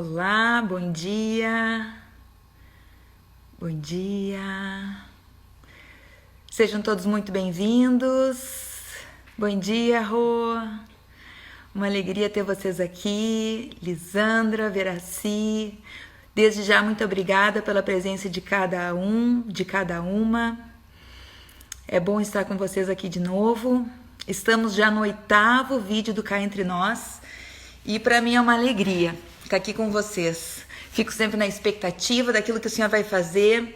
Olá, bom dia. Bom dia. Sejam todos muito bem-vindos. Bom dia, Rô. Uma alegria ter vocês aqui. Lisandra, Veraci. Desde já, muito obrigada pela presença de cada um, de cada uma. É bom estar com vocês aqui de novo. Estamos já no 8º vídeo do Cá Entre Nós. E para mim é uma alegria estar aqui com vocês. Fico sempre na expectativa daquilo que o Senhor vai fazer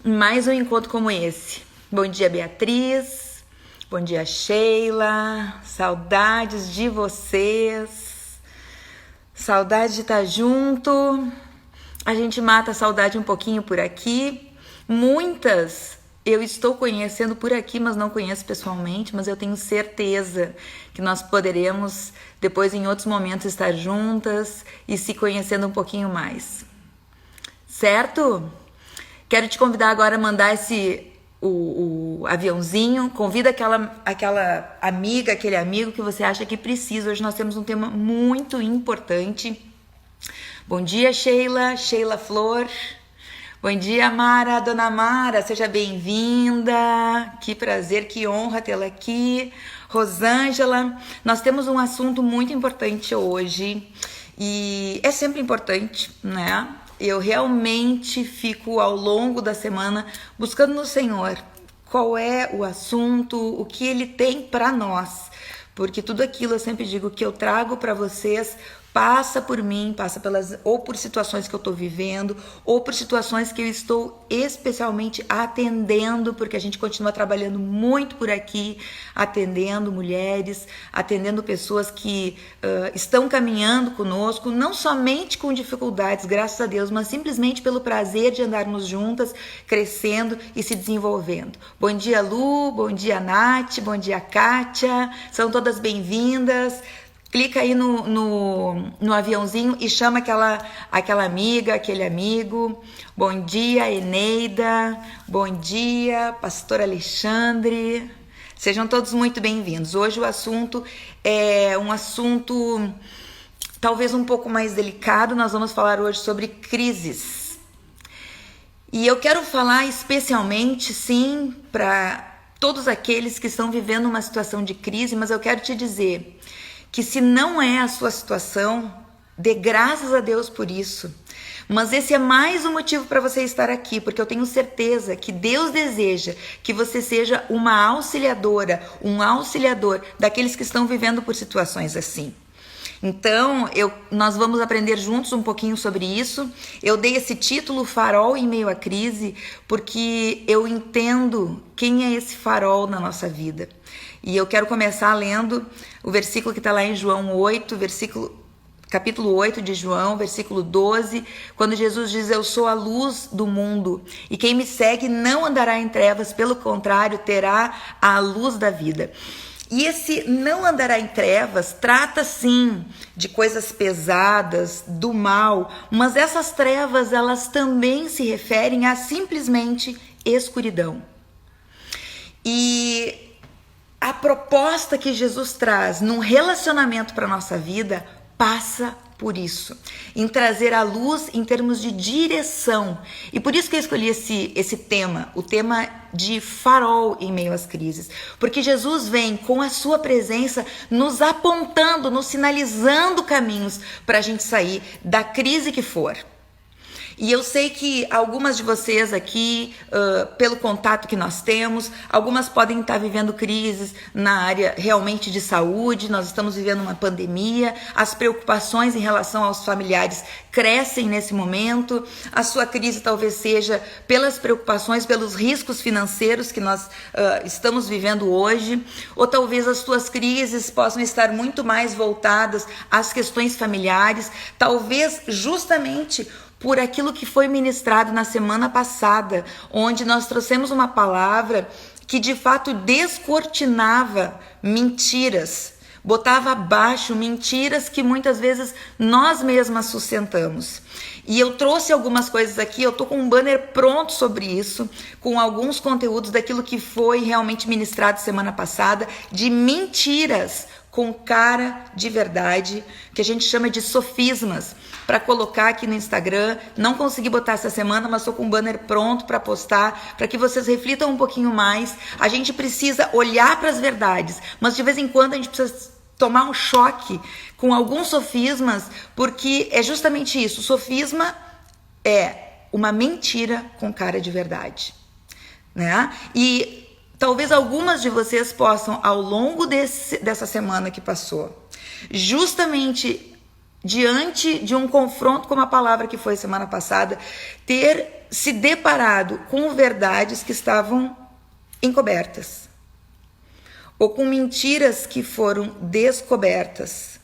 em mais um encontro como esse. Bom dia, Beatriz. Bom dia, Sheila. Saudades de vocês. Saudade de estar junto. A gente mata a saudade um pouquinho por aqui. Muitas eu estou conhecendo por aqui, mas não conheço pessoalmente, mas eu tenho certeza que nós poderemos depois em outros momentos estar juntas e se conhecendo um pouquinho mais. Certo? Quero te convidar agora a mandar o aviãozinho. Convida aquela amiga, aquele amigo que você acha que precisa. Hoje nós temos um tema muito importante. Bom dia, Sheila Flor. Bom dia, Mara, Dona Mara, seja bem-vinda. Que prazer, que honra tê-la aqui. Rosângela, nós temos um assunto muito importante hoje e é sempre importante, né? Eu realmente fico ao longo da semana buscando no Senhor qual é o assunto, o que Ele tem para nós, porque tudo aquilo eu sempre digo que eu trago para vocês passa por mim, passa ou por situações que eu estou vivendo, ou por situações que eu estou especialmente atendendo, porque a gente continua trabalhando muito por aqui, atendendo mulheres, atendendo pessoas que estão caminhando conosco, não somente com dificuldades, graças a Deus, mas simplesmente pelo prazer de andarmos juntas, crescendo e se desenvolvendo. Bom dia, Lu, bom dia, Nath, bom dia, Kátia, são todas bem-vindas. Clica aí no aviãozinho e chama aquela amiga, aquele amigo. Bom dia, Eneida. Bom dia, Pastor Alexandre. Sejam todos muito bem-vindos. Hoje o assunto é um assunto talvez um pouco mais delicado. Nós vamos falar hoje sobre crises. E eu quero falar especialmente, sim, para todos aqueles que estão vivendo uma situação de crise, mas eu quero te dizer que se não é a sua situação, dê graças a Deus por isso. Mas esse é mais um motivo para você estar aqui, porque eu tenho certeza que Deus deseja que você seja uma auxiliadora, um auxiliador daqueles que estão vivendo por situações assim. Então, nós vamos aprender juntos um pouquinho sobre isso. Eu dei esse título, Farol em Meio à Crise, porque eu entendo quem é esse farol na nossa vida. E eu quero começar lendo o versículo que está lá em João 8, capítulo 8 de João, versículo 12, quando Jesus diz: eu sou a luz do mundo, e quem me segue não andará em trevas, pelo contrário, terá a luz da vida. E esse não andará em trevas trata sim de coisas pesadas, do mal, mas essas trevas elas também se referem a simplesmente escuridão. E a proposta que Jesus traz num relacionamento para a nossa vida passa por isso, em trazer a luz em termos de direção. E por isso que eu escolhi esse tema, o tema de farol em meio às crises. Porque Jesus vem com a sua presença nos apontando, nos sinalizando caminhos para a gente sair da crise que for. E eu sei que algumas de vocês aqui, pelo contato que nós temos, algumas podem estar vivendo crises na área realmente de saúde. Nós estamos vivendo uma pandemia, as preocupações em relação aos familiares crescem nesse momento. A sua crise talvez seja pelas preocupações, pelos riscos financeiros que nós estamos vivendo hoje, ou talvez as suas crises possam estar muito mais voltadas às questões familiares, talvez justamente por aquilo que foi ministrado na semana passada, onde nós trouxemos uma palavra que de fato descortinava mentiras, botava abaixo mentiras que muitas vezes nós mesmas sustentamos. E eu trouxe algumas coisas aqui, eu tô com um banner pronto sobre isso, com alguns conteúdos daquilo que foi realmente ministrado semana passada, de mentiras com cara de verdade, que a gente chama de sofismas, para colocar aqui no Instagram. Não consegui botar essa semana, mas estou com um banner pronto para postar, para que vocês reflitam um pouquinho mais. A gente precisa olhar para as verdades, mas de vez em quando a gente precisa tomar um choque com alguns sofismas, porque é justamente isso. O sofisma é uma mentira com cara de verdade, né? E talvez algumas de vocês possam, ao longo dessa semana que passou, justamente diante de um confronto com a palavra que foi semana passada, ter se deparado com verdades que estavam encobertas, ou com mentiras que foram descobertas.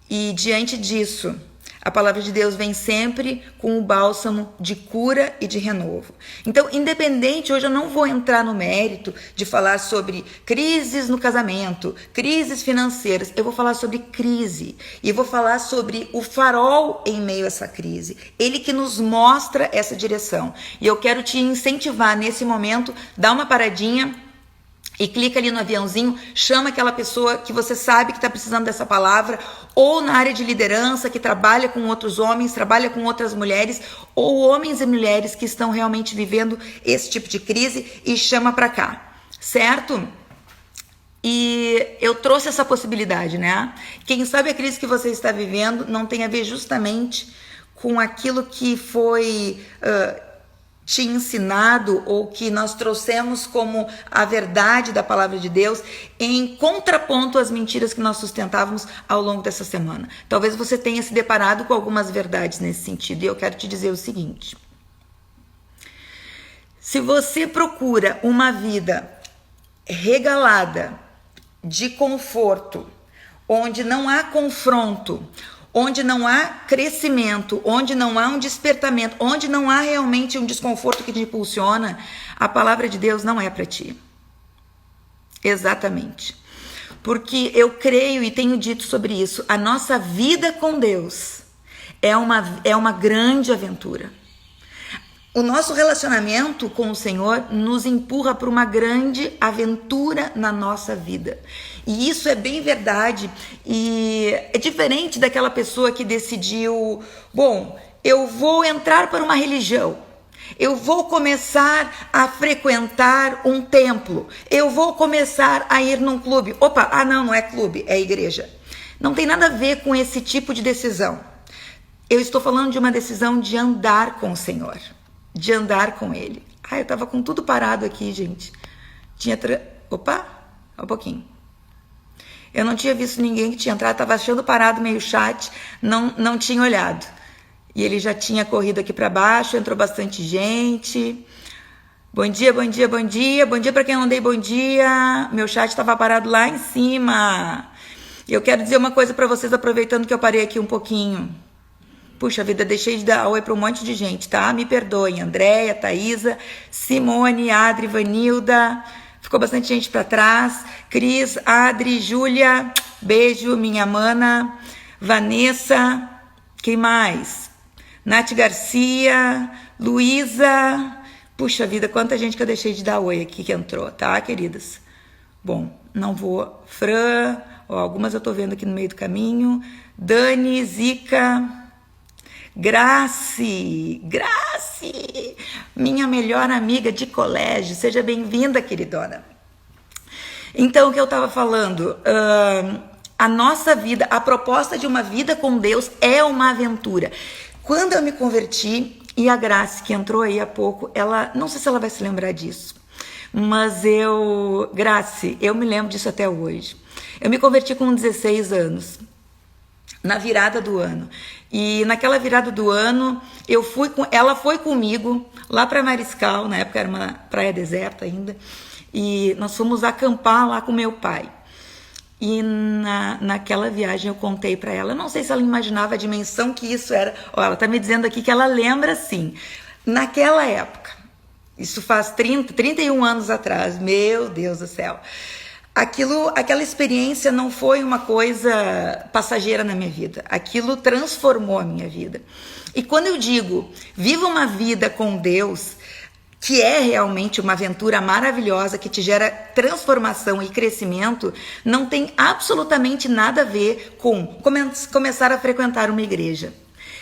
E diante disso, a palavra de Deus vem sempre com o bálsamo de cura e de renovo. Então, independente, hoje eu não vou entrar no mérito de falar sobre crises no casamento, crises financeiras. Eu vou falar sobre crise e vou falar sobre o farol em meio a essa crise. Ele que nos mostra essa direção. E eu quero te incentivar nesse momento, dá uma paradinha e clica ali no aviãozinho, chama aquela pessoa que você sabe que está precisando dessa palavra, ou na área de liderança, que trabalha com outros homens, trabalha com outras mulheres, ou homens e mulheres que estão realmente vivendo esse tipo de crise, e chama para cá, certo? E eu trouxe essa possibilidade, né? Quem sabe a crise que você está vivendo não tem a ver justamente com aquilo que foi te ensinado, ou que nós trouxemos como a verdade da palavra de Deus, em contraponto às mentiras que nós sustentávamos ao longo dessa semana. Talvez você tenha se deparado com algumas verdades nesse sentido, e eu quero te dizer o seguinte: se você procura uma vida regalada de conforto, onde não há confronto, onde não há crescimento, onde não há um despertamento, onde não há realmente um desconforto que te impulsiona, a palavra de Deus não é para ti. Exatamente. Porque eu creio e tenho dito sobre isso, a nossa vida com Deus é uma grande aventura. O nosso relacionamento com o Senhor nos empurra para uma grande aventura na nossa vida. E isso é bem verdade. E é diferente daquela pessoa que decidiu, bom, eu vou entrar para uma religião, eu vou começar a frequentar um templo, eu vou começar a ir num clube. Opa, não é clube, é igreja. Não tem nada a ver com esse tipo de decisão. Eu estou falando de uma decisão de andar com o Senhor, de andar com Ele. Eu tava com tudo parado aqui, gente. Opa, um pouquinho. Eu não tinha visto ninguém que tinha entrado, tava achando parado meio chat, não tinha olhado. E ele já tinha corrido aqui para baixo, entrou bastante gente. Bom dia, bom dia, bom dia. Bom dia para quem não dei bom dia. Meu chat estava parado lá em cima. E eu quero dizer uma coisa para vocês, aproveitando que eu parei aqui um pouquinho. Puxa vida, deixei de dar oi para um monte de gente, tá? Me perdoem. Andréia, Thaísa, Simone, Adri, Vanilda. Ficou bastante gente para trás. Cris, Adri, Júlia, beijo, minha mana. Vanessa, quem mais? Nath Garcia, Luísa. Puxa vida, quanta gente que eu deixei de dar oi aqui que entrou, tá, queridas? Bom, não vou. Fran, algumas eu tô vendo aqui no meio do caminho. Dani, Zica... Grace, minha melhor amiga de colégio, seja bem-vinda, queridona. Então, o que eu estava falando, a nossa vida, a proposta de uma vida com Deus é uma aventura. Quando eu me converti, e a Grace, que entrou aí há pouco, ela, não sei se ela vai se lembrar disso, mas Grace, eu me lembro disso até hoje. Eu me converti com 16 anos. Na virada do ano. E naquela virada do ano, ela foi comigo lá para Mariscal, na época era uma praia deserta ainda, e nós fomos acampar lá com meu pai. E naquela viagem eu contei para ela, eu não sei se ela imaginava a dimensão que isso era. Ela tá me dizendo aqui que ela lembra sim. Naquela época, isso faz 31 anos atrás, meu Deus do céu. Aquela experiência não foi uma coisa passageira na minha vida. Aquilo transformou a minha vida. E quando eu digo, viva uma vida com Deus, que é realmente uma aventura maravilhosa que te gera transformação e crescimento, não tem absolutamente nada a ver com começar a frequentar uma igreja.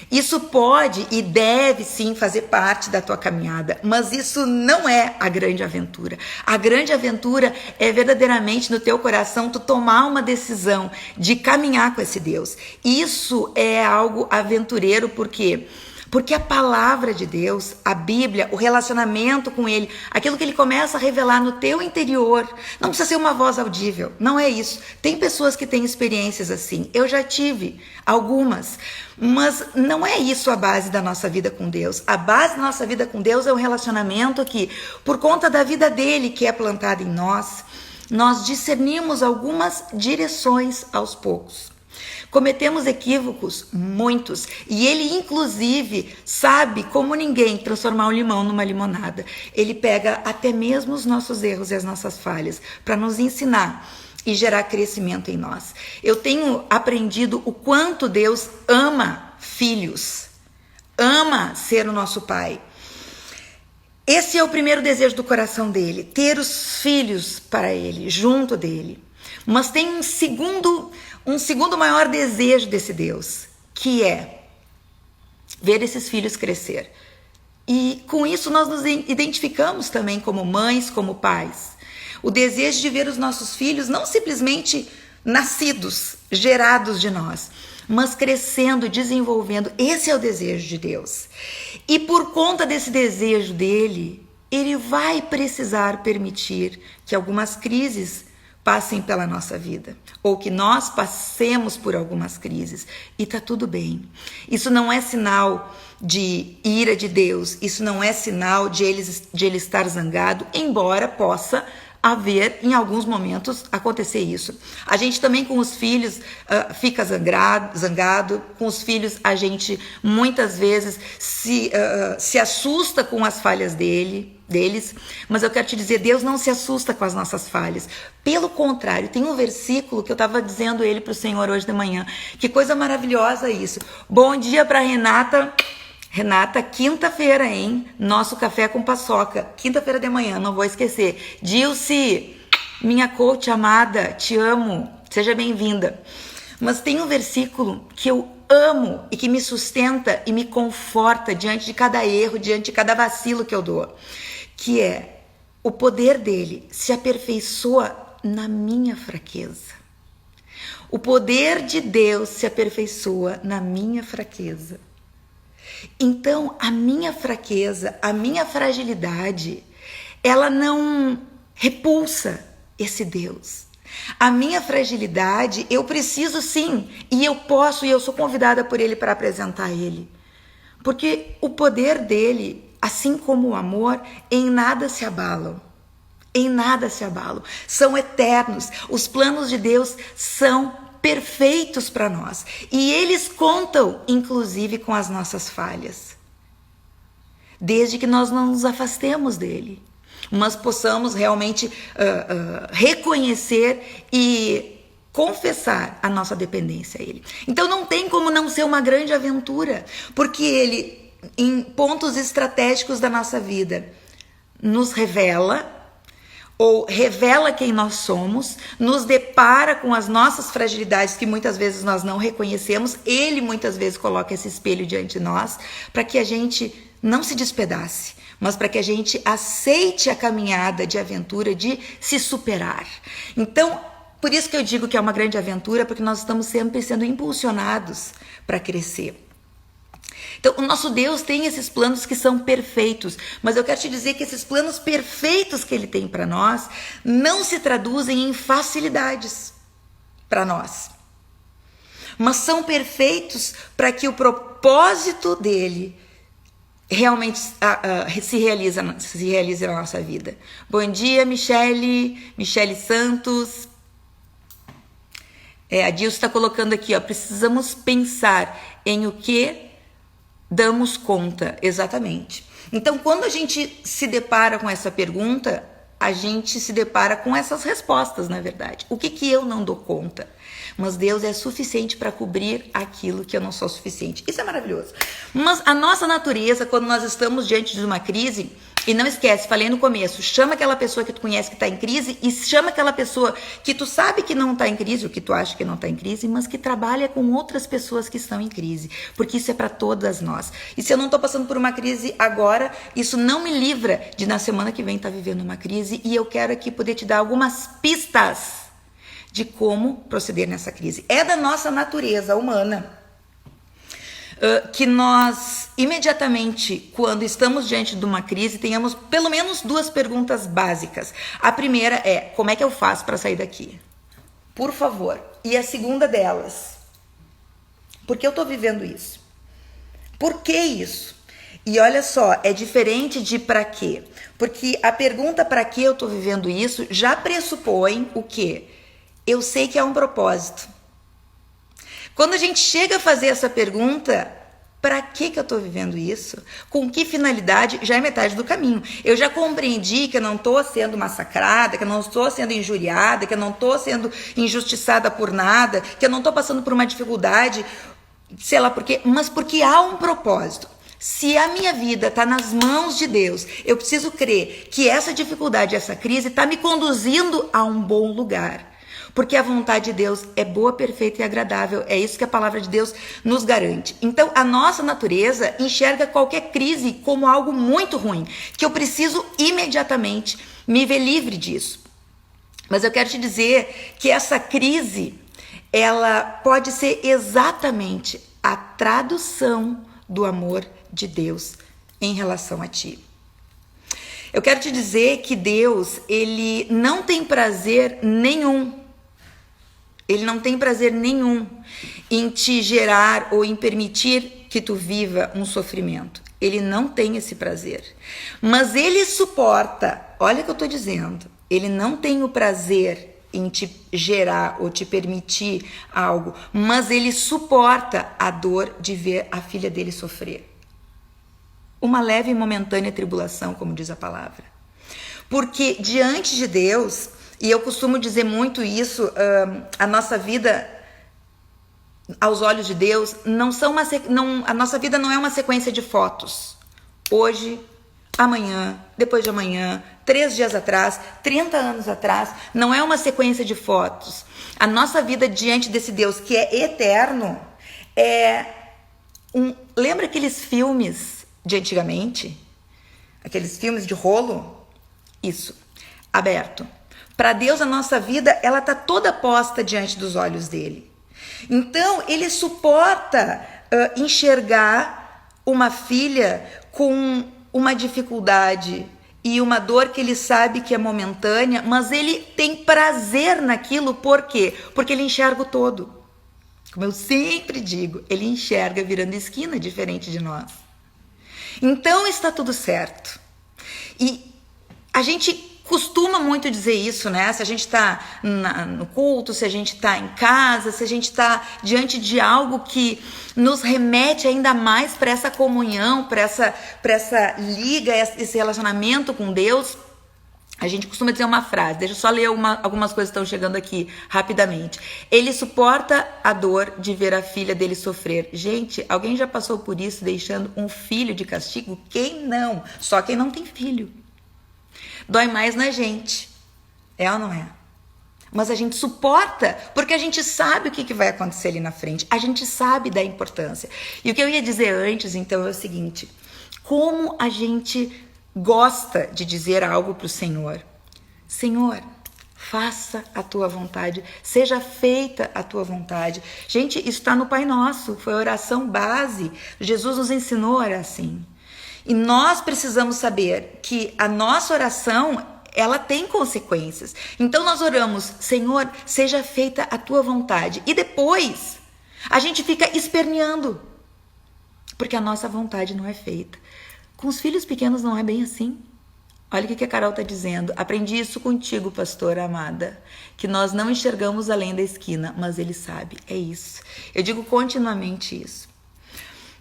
Isso pode e deve sim fazer parte da tua caminhada, mas isso não é a grande aventura. A grande aventura é verdadeiramente no teu coração tu tomar uma decisão de caminhar com esse Deus. Isso é algo aventureiro, por quê? Porque a palavra de Deus, a Bíblia, o relacionamento com Ele, aquilo que Ele começa a revelar no teu interior, não precisa ser uma voz audível, não é isso. Tem pessoas que têm experiências assim, eu já tive algumas, mas não é isso a base da nossa vida com Deus. A base da nossa vida com Deus é um relacionamento que, por conta da vida dEle que é plantada em nós discernimos algumas direções aos poucos. Cometemos equívocos, muitos, e Ele inclusive sabe como ninguém transformar um limão numa limonada. Ele pega até mesmo os nossos erros e as nossas falhas para nos ensinar e gerar crescimento em nós. Eu tenho aprendido o quanto Deus ama filhos, ama ser o nosso Pai. Esse é o primeiro desejo do coração dele, ter os filhos para ele, junto dele. Mas tem um segundo maior desejo desse Deus, que é ver esses filhos crescer. E com isso nós nos identificamos também como mães, como pais. O desejo de ver os nossos filhos não simplesmente nascidos, gerados de nós, mas crescendo, desenvolvendo. Esse é o desejo de Deus. E por conta desse desejo dele, ele vai precisar permitir que algumas crises passem pela nossa vida, ou que nós passemos por algumas crises, e tá tudo bem. Isso não é sinal de ira de Deus, isso não é sinal de ele estar zangado, embora possa haver em alguns momentos acontecer isso. A gente também com os filhos fica zangado, com os filhos a gente muitas vezes se assusta com as falhas deles, mas eu quero te dizer, Deus não se assusta com as nossas falhas. Pelo contrário, tem um versículo que eu estava dizendo ele para o Senhor hoje de manhã. Que coisa maravilhosa isso. Bom dia para Renata. Renata, quinta-feira, hein? Nosso café com paçoca. Quinta-feira de manhã, não vou esquecer. Dilce, minha coach amada, te amo. Seja bem-vinda. Mas tem um versículo que eu amo e que me sustenta e me conforta diante de cada erro, diante de cada vacilo que eu dou. Que é, o poder dele se aperfeiçoa na minha fraqueza. O poder de Deus se aperfeiçoa na minha fraqueza. Então, a minha fraqueza, a minha fragilidade, ela não repulsa esse Deus. A minha fragilidade, eu preciso sim, e eu posso, e eu sou convidada por ele para apresentar ele. Porque o poder dele, assim como o amor, em nada se abalam. Em nada se abalam. São eternos. Os planos de Deus são perfeitos para nós. E eles contam, inclusive, com as nossas falhas. Desde que nós não nos afastemos dele. Mas possamos realmente reconhecer e confessar a nossa dependência a ele. Então não tem como não ser uma grande aventura. Porque ele, em pontos estratégicos da nossa vida, nos revela, ou revela quem nós somos, nos depara com as nossas fragilidades que muitas vezes nós não reconhecemos. Ele muitas vezes coloca esse espelho diante de nós para que a gente não se despedace, mas para que a gente aceite a caminhada de aventura, de se superar. Então, por isso que eu digo que é uma grande aventura, porque nós estamos sempre sendo impulsionados para crescer. Então, o nosso Deus tem esses planos que são perfeitos, mas eu quero te dizer que esses planos perfeitos que ele tem para nós não se traduzem em facilidades para nós, mas são perfeitos para que o propósito dele realmente se realize na nossa vida. Bom dia, Michele Santos. A Dilce está colocando aqui, ó, precisamos pensar em o que damos conta, exatamente. Então, quando a gente se depara com essa pergunta, a gente se depara com essas respostas, na verdade. O que eu não dou conta? Mas Deus é suficiente para cobrir aquilo que eu não sou suficiente. Isso é maravilhoso. Mas a nossa natureza, quando nós estamos diante de uma crise, E não esquece, falei no começo, chama aquela pessoa que tu conhece que está em crise e chama aquela pessoa que tu sabe que não está em crise, ou que tu acha que não está em crise, mas que trabalha com outras pessoas que estão em crise, porque isso é para todas nós. E se eu não estou passando por uma crise agora, isso não me livra de na semana que vem estar vivendo uma crise, e eu quero aqui poder te dar algumas pistas de como proceder nessa crise. É da nossa natureza humana que nós, imediatamente, quando estamos diante de uma crise, tenhamos pelo menos duas perguntas básicas. A primeira é, como é que eu faço para sair daqui? Por favor. E a segunda delas, por que eu estou vivendo isso? Por que isso? E olha só, é diferente de para quê? Porque a pergunta para que eu estou vivendo isso já pressupõe o quê? Eu sei que há um propósito. Quando a gente chega a fazer essa pergunta, para que eu estou vivendo isso? Com que finalidade? Já é metade do caminho. Eu já compreendi que eu não estou sendo massacrada, que eu não estou sendo injuriada, que eu não estou sendo injustiçada por nada, que eu não estou passando por uma dificuldade, sei lá por quê, mas porque há um propósito. Se a minha vida está nas mãos de Deus, eu preciso crer que essa dificuldade, essa crise está me conduzindo a um bom lugar. Porque a vontade de Deus é boa, perfeita e agradável. É isso que a palavra de Deus nos garante. Então, a nossa natureza enxerga qualquer crise como algo muito ruim, que eu preciso imediatamente me ver livre disso. Mas eu quero te dizer que essa crise, ela pode ser exatamente a tradução do amor de Deus em relação a ti. Eu quero te dizer que Deus, ele não tem prazer nenhum. Ele não tem prazer nenhum em te gerar ou em permitir que tu viva um sofrimento. Ele não tem esse prazer. Mas ele suporta, olha o que eu estou dizendo, ele não tem o prazer em te gerar ou te permitir algo, mas ele suporta a dor de ver a filha dele sofrer. Uma leve e momentânea tribulação, como diz a palavra. Porque diante de Deus, e eu costumo dizer muito isso, a nossa vida, aos olhos de Deus, a nossa vida não é uma sequência de fotos. Hoje, amanhã, depois de amanhã, 3 dias atrás, 30 anos atrás, não é uma sequência de fotos. A nossa vida diante desse Deus que é eterno, lembra aqueles filmes de antigamente? Aqueles filmes de rolo? Isso, aberto. Para Deus, a nossa vida, ela está toda posta diante dos olhos dele. Então, ele suporta enxergar uma filha com uma dificuldade e uma dor que ele sabe que é momentânea, mas ele tem prazer naquilo, por quê? Porque ele enxerga o todo. Como eu sempre digo, ele enxerga virando esquina, diferente de nós. Então, está tudo certo. E a gente costuma muito dizer isso, né? Se a gente está no culto, se a gente está em casa, se a gente está diante de algo que nos remete ainda mais para essa comunhão, para essa liga, esse relacionamento com Deus, a gente costuma dizer uma frase. Deixa eu só ler algumas coisas que estão chegando aqui rapidamente. Ele suporta a dor de ver a filha dele sofrer. Gente, alguém já passou por isso deixando um filho de castigo? Quem não? Só quem não tem filho. Dói mais na gente, é ou não é? Mas a gente suporta, porque a gente sabe o que vai acontecer ali na frente, a gente sabe da importância. E o que eu ia dizer antes, então, é o seguinte: como a gente gosta de dizer algo para o Senhor. Senhor, faça a tua vontade, seja feita a tua vontade. Gente, isso está no Pai Nosso, foi a oração base. Jesus nos ensinou a orar assim. E nós precisamos saber que a nossa oração, ela tem consequências. Então nós oramos, Senhor, seja feita a tua vontade. E depois a gente fica esperneando, porque a nossa vontade não é feita. Com os filhos pequenos não é bem assim. Olha o que a Carol está dizendo. Aprendi isso contigo, pastora amada, que nós não enxergamos além da esquina, mas ele sabe. É isso. Eu digo continuamente isso.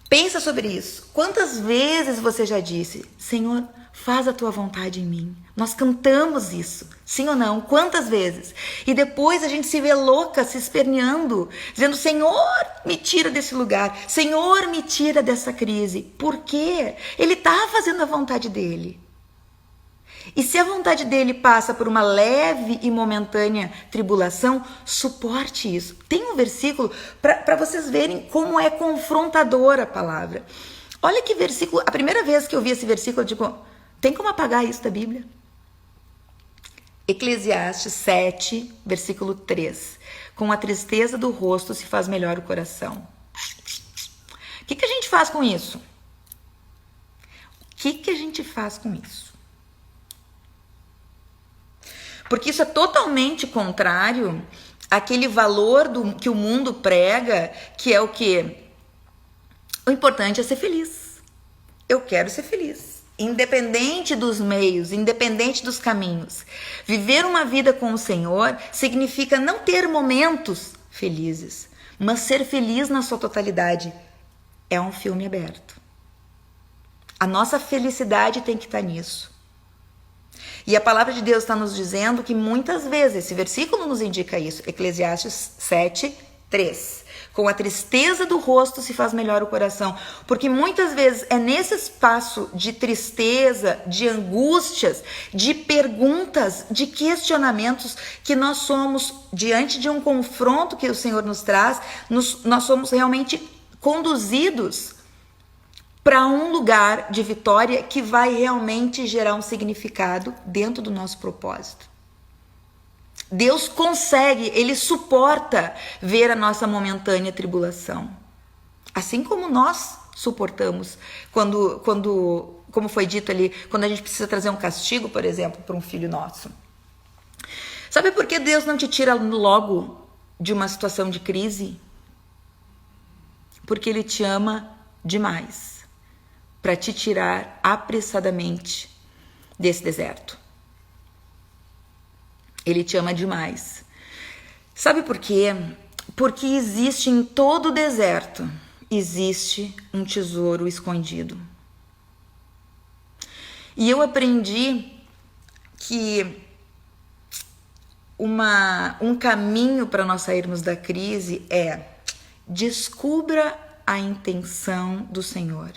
Pensa sobre isso. Quantas vezes você já disse, Senhor, faz a tua vontade em mim? Nós cantamos isso, sim ou não? Quantas vezes? E depois a gente se vê louca, se esperneando, dizendo, Senhor, me tira desse lugar. Senhor, me tira dessa crise. Por quê? Ele está fazendo a vontade dele. E se a vontade dele passa por uma leve e momentânea tribulação, suporte isso. Tem um versículo para vocês verem como é confrontadora a palavra. Olha que versículo, a primeira vez que eu vi esse versículo, eu digo, tem como apagar isso da Bíblia? Eclesiastes 7, versículo 3. Com a tristeza do rosto se faz melhor o coração. O que a gente faz com isso? O que a gente faz com isso? Porque isso é totalmente contrário àquele valor que o mundo prega, que é o quê? O importante é ser feliz. Eu quero ser feliz. Independente dos meios, independente dos caminhos. Viver uma vida com o Senhor significa não ter momentos felizes, mas ser feliz na sua totalidade. É um filme aberto. A nossa felicidade tem que estar nisso. E a palavra de Deus está nos dizendo que muitas vezes, esse versículo nos indica isso, Eclesiastes 7, 3. Com a tristeza do rosto se faz melhor o coração. Porque muitas vezes é nesse espaço de tristeza, de angústias, de perguntas, de questionamentos que nós somos, diante de um confronto que o Senhor nos traz, nós somos realmente conduzidos para um lugar de vitória que vai realmente gerar um significado dentro do nosso propósito. Deus consegue, Ele suporta ver a nossa momentânea tribulação. Assim como nós suportamos como foi dito ali, quando a gente precisa trazer um castigo, por exemplo, para um filho nosso. Sabe por que Deus não te tira logo de uma situação de crise? Porque Ele te ama demais para te tirar apressadamente desse deserto. Ele te ama demais. Sabe por quê? Porque existe em todo deserto, existe um tesouro escondido. E eu aprendi que um caminho para nós sairmos da crise é: descubra a intenção do Senhor.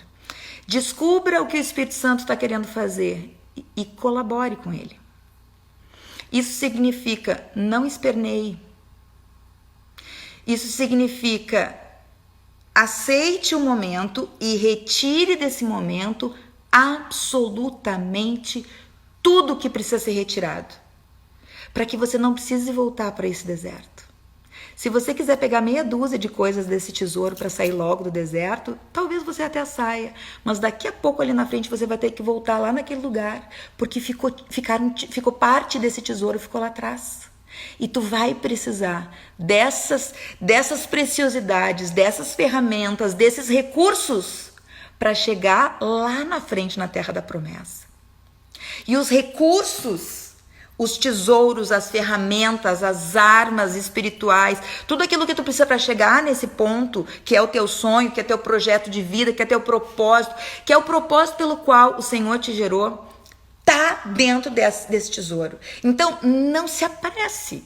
Descubra o que o Espírito Santo está querendo fazer e colabore com ele. Isso significa não esperneie. Isso significa aceite o momento e retire desse momento absolutamente tudo que precisa ser retirado, para que você não precise voltar para esse deserto. Se você quiser pegar meia dúzia de coisas desse tesouro para sair logo do deserto, talvez você até saia, mas daqui a pouco ali na frente você vai ter que voltar lá naquele lugar, porque ficou parte desse tesouro, ficou lá atrás. E tu vai precisar dessas preciosidades, dessas ferramentas, desses recursos para chegar lá na frente na terra da promessa. E os recursos, os tesouros, as ferramentas, as armas espirituais, tudo aquilo que tu precisa para chegar nesse ponto, que é o teu sonho, que é teu projeto de vida, que é teu propósito, que é o propósito pelo qual o Senhor te gerou, tá dentro desse tesouro. Então, não se apresse.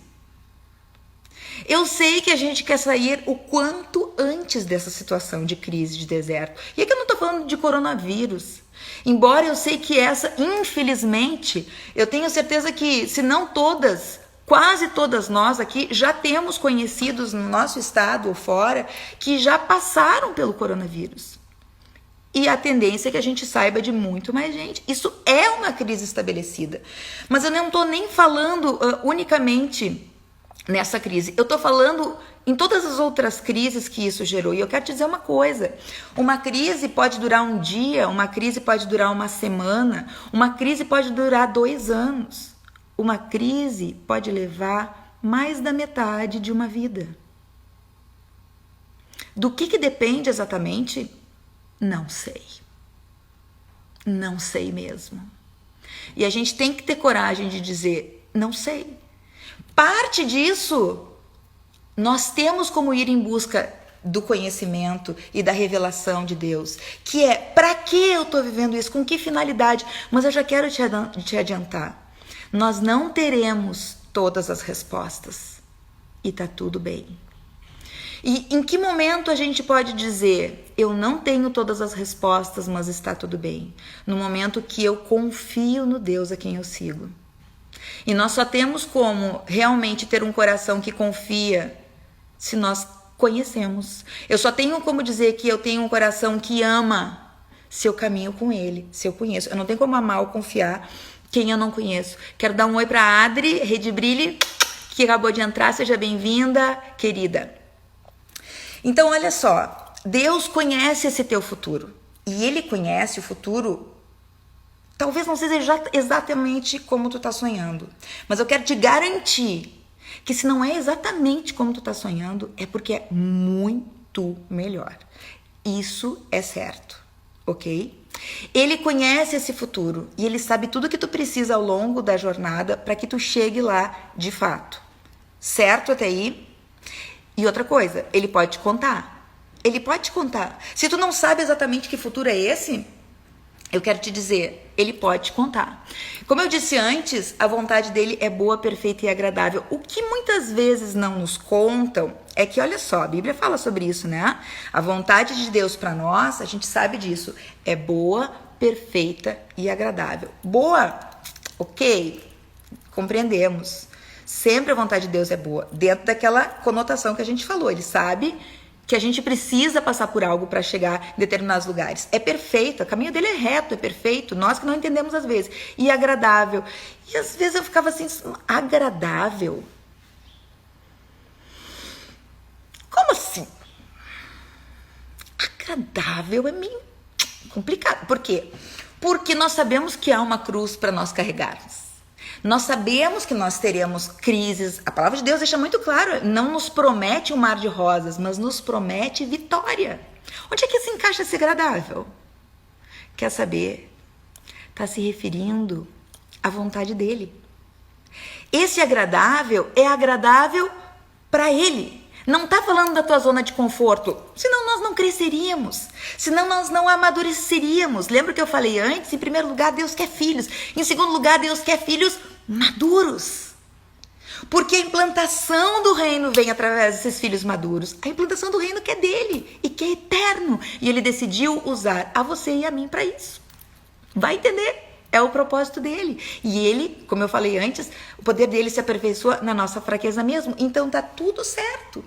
Eu sei que a gente quer sair o quanto antes dessa situação de crise, de deserto. E aqui eu não estou falando de coronavírus. Embora eu sei que essa, infelizmente, eu tenho certeza que, se não todas, quase todas nós aqui já temos conhecidos no nosso estado ou fora que já passaram pelo coronavírus. E a tendência é que a gente saiba de muito mais gente. Isso é uma crise estabelecida. Mas eu não estou nem falando unicamente nessa crise. Eu estou falando em todas as outras crises que isso gerou. E eu quero te dizer uma coisa. Uma crise pode durar um dia, uma crise pode durar uma semana, uma crise pode durar 2 anos. Uma crise pode levar mais da metade de uma vida. Do que depende exatamente? Não sei. Não sei mesmo. E a gente tem que ter coragem de dizer, não sei. Parte disso, nós temos como ir em busca do conhecimento e da revelação de Deus, que é, para que eu estou vivendo isso, com que finalidade? Mas eu já quero te adiantar, nós não teremos todas as respostas, e tá tudo bem. E em que momento a gente pode dizer, eu não tenho todas as respostas, mas está tudo bem? No momento que eu confio no Deus a quem eu sigo. E nós só temos como realmente ter um coração que confia se nós conhecemos. Eu só tenho como dizer que eu tenho um coração que ama se eu caminho com ele, se eu conheço. Eu não tenho como amar ou confiar quem eu não conheço. Quero dar um oi para a Adri Redibrilli, que acabou de entrar. Seja bem-vinda, querida. Então, olha só. Deus conhece esse teu futuro. E ele conhece o futuro. Talvez não seja exatamente como tu tá sonhando. Mas eu quero te garantir que se não é exatamente como tu tá sonhando, é porque é muito melhor. Isso é certo, ok? Ele conhece esse futuro e ele sabe tudo que tu precisa ao longo da jornada para que tu chegue lá de fato. Certo até aí? E outra coisa, ele pode te contar. Ele pode te contar. Se tu não sabe exatamente que futuro é esse, eu quero te dizer, ele pode te contar. Como eu disse antes, a vontade dele é boa, perfeita e agradável. O que muitas vezes não nos contam é que, olha só, a Bíblia fala sobre isso, né? A vontade de Deus para nós, a gente sabe disso, é boa, perfeita e agradável. Boa, ok, compreendemos. Sempre a vontade de Deus é boa, dentro daquela conotação que a gente falou. Ele sabe que a gente precisa passar por algo para chegar em determinados lugares. É perfeito, o caminho dele é reto, é perfeito, nós que não entendemos às vezes. E agradável. E às vezes eu ficava assim, agradável? Como assim? Agradável é meio complicado. Por quê? Porque nós sabemos que há uma cruz para nós carregarmos. Nós sabemos que nós teremos crises. A palavra de Deus deixa muito claro, não nos promete um mar de rosas, mas nos promete vitória. Onde é que se encaixa esse agradável? Quer saber? Está se referindo à vontade dele. Esse agradável é agradável para ele. Não está falando da tua zona de conforto, senão nós não cresceríamos, senão nós não amadureceríamos. Lembra que eu falei antes? Em primeiro lugar, Deus quer filhos. Em segundo lugar, Deus quer filhos maduros. Porque a implantação do reino vem através desses filhos maduros. A implantação do reino que é dele e que é eterno. E ele decidiu usar a você e a mim para isso. Vai entender? É o propósito dele. E ele, como eu falei antes, o poder dele se aperfeiçoa na nossa fraqueza mesmo. Então tá tudo certo.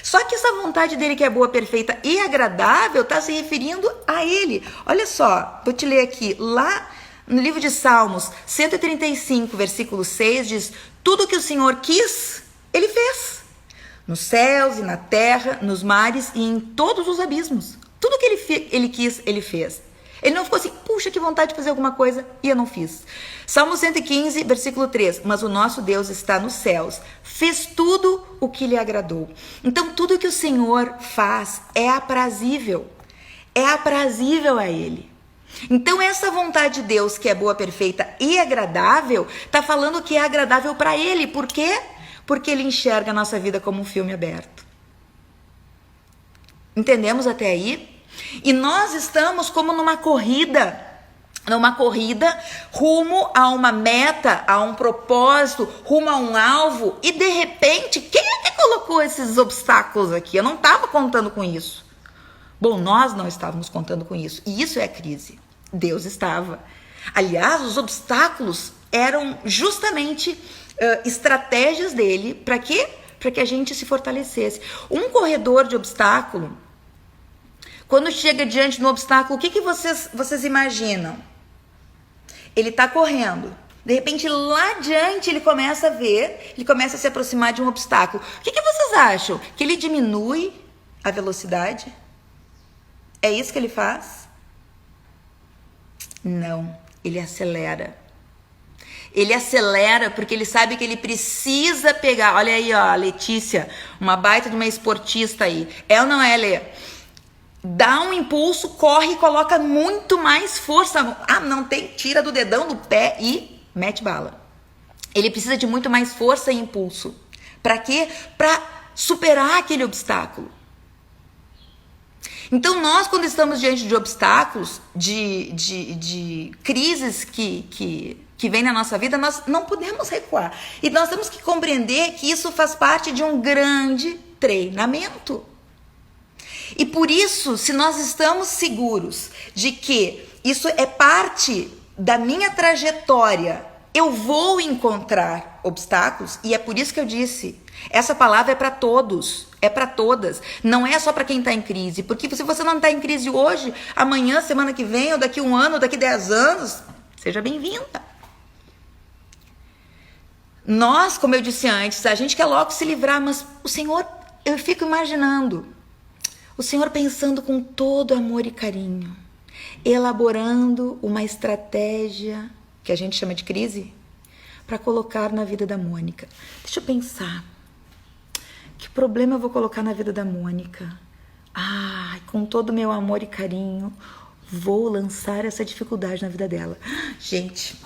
Só que essa vontade dele que é boa, perfeita e agradável está se referindo a ele. Olha só, vou te ler aqui. Lá no livro de Salmos 135, versículo 6, diz: tudo que o Senhor quis, ele fez. Nos céus e na terra, nos mares e em todos os abismos. Tudo que ele quis, ele fez. Ele não ficou assim, puxa, que vontade de fazer alguma coisa, e eu não fiz. Salmo 115, versículo 3. Mas o nosso Deus está nos céus, fez tudo o que lhe agradou. Então, tudo que o Senhor faz é aprazível a ele. Então, essa vontade de Deus, que é boa, perfeita e agradável, está falando que é agradável para ele. Por quê? Porque ele enxerga a nossa vida como um filme aberto. Entendemos até aí? E nós estamos como numa corrida rumo a uma meta, a um propósito, rumo a um alvo, e de repente, quem é que colocou esses obstáculos aqui? Eu não estava contando com isso. Bom, nós não estávamos contando com isso, e isso é a crise. Deus estava. Aliás, os obstáculos eram justamente estratégias dele, para quê? Para que a gente se fortalecesse. Um corredor de obstáculo, quando chega diante de um obstáculo, o que vocês imaginam? Ele está correndo. De repente, lá adiante, ele começa a ver, ele começa a se aproximar de um obstáculo. O que vocês acham? Que ele diminui a velocidade? É isso que ele faz? Não, ele acelera. Ele acelera porque ele sabe que ele precisa pegar. Olha aí, ó, a Letícia, uma baita de uma esportista aí. É ou não é, Lê? Dá um impulso, corre e coloca muito mais força. Ah, não tem, tira do dedão do pé e mete bala. Ele precisa de muito mais força e impulso. Para quê? Para superar aquele obstáculo. Então nós, quando estamos diante de obstáculos, de crises que vem na nossa vida, nós não podemos recuar. E nós temos que compreender que isso faz parte de um grande treinamento. E por isso, se nós estamos seguros de que isso é parte da minha trajetória, eu vou encontrar obstáculos, e é por isso que eu disse, essa palavra é para todos, é para todas, não é só para quem está em crise, porque se você não está em crise hoje, amanhã, semana que vem, ou daqui 1 ano, ou daqui 10 anos, seja bem-vinda. Nós, como eu disse antes, a gente quer logo se livrar, mas o Senhor, eu fico imaginando, o Senhor pensando com todo amor e carinho, elaborando uma estratégia, que a gente chama de crise, para colocar na vida da Mônica. Deixa eu pensar. Que problema eu vou colocar na vida da Mônica? Com todo o meu amor e carinho, vou lançar essa dificuldade na vida dela. Gente,